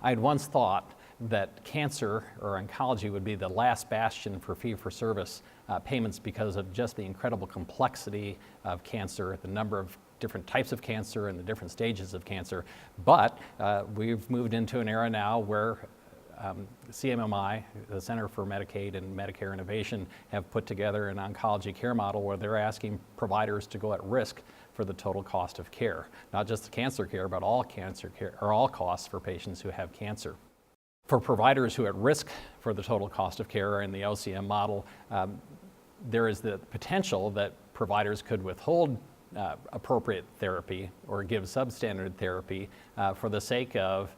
I had once thought that cancer or oncology would be the last bastion for fee-for-service payments because of just the incredible complexity of cancer, the number of different types of cancer and the different stages of cancer. But we've moved into an era now where CMMI, the Center for Medicaid and Medicare Innovation, have put together an oncology care model where they're asking providers to go at risk for the total cost of care, not just the cancer care, but all cancer care or all costs for patients who have cancer. For providers who are at risk for the total cost of care in the OCM model, there is the potential that providers could withhold appropriate therapy or give substandard therapy for the sake of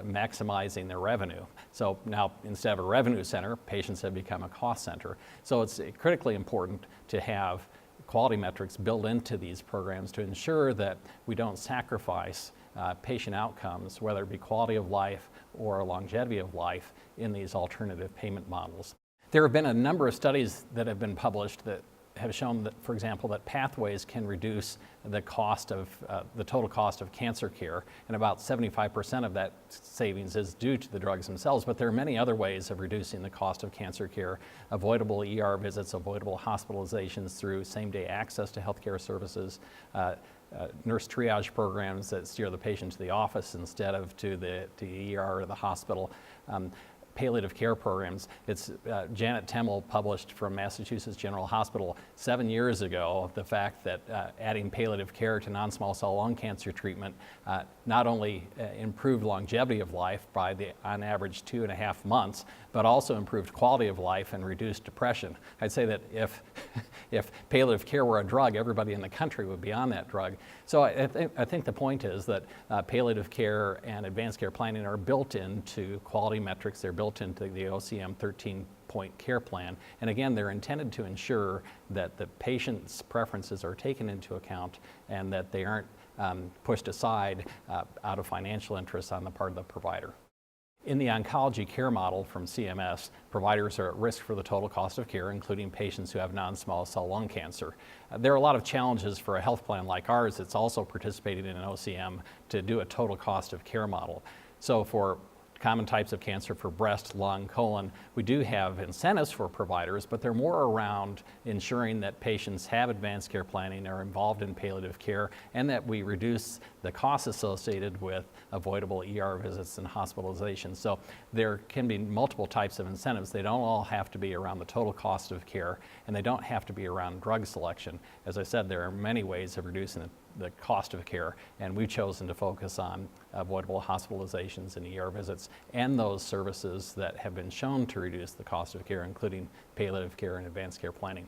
maximizing their revenue. So now, instead of a revenue center, patients have become a cost center. So it's critically important to have quality metrics built into these programs to ensure that we don't sacrifice patient outcomes, whether it be quality of life or longevity of life, in these alternative payment models. There have been a number of studies that have been published that have shown that, for example, that pathways can reduce the cost of the total cost of cancer care, and about 75% of that savings is due to the drugs themselves. But there are many other ways of reducing the cost of cancer care: avoidable ER visits, avoidable hospitalizations through same-day access to healthcare services, nurse triage programs that steer the patient to the office instead of to the ER or the hospital. Palliative care programs. It's Janet Temmel published from Massachusetts General Hospital 7 years ago the fact that adding palliative care to non-small cell lung cancer treatment not only improved longevity of life by on average 2.5 months, but also improved quality of life and reduced depression. I'd say that if palliative care were a drug, everybody in the country would be on that drug. So I think the point is that palliative care and advanced care planning are built into quality metrics. They're built into the OCM 13-point care plan. And again, they're intended to ensure that the patient's preferences are taken into account and that they aren't pushed aside out of financial interest on the part of the provider. In the oncology care model from CMS, providers are at risk for the total cost of care, including patients who have non-small cell lung cancer. There are a lot of challenges for a health plan like ours that's also participating in an OCM to do a total cost of care model. So for common types of cancer, for breast, lung, colon, we do have incentives for providers, but they're more around ensuring that patients have advanced care planning, are involved in palliative care, and that we reduce the costs associated with avoidable ER visits and hospitalizations. So there can be multiple types of incentives. They don't all have to be around the total cost of care, and they don't have to be around drug selection. As I said, there are many ways of reducing the cost of care, and we've chosen to focus on avoidable hospitalizations and ER visits and those services that have been shown to reduce the cost of care, including palliative care and advanced care planning.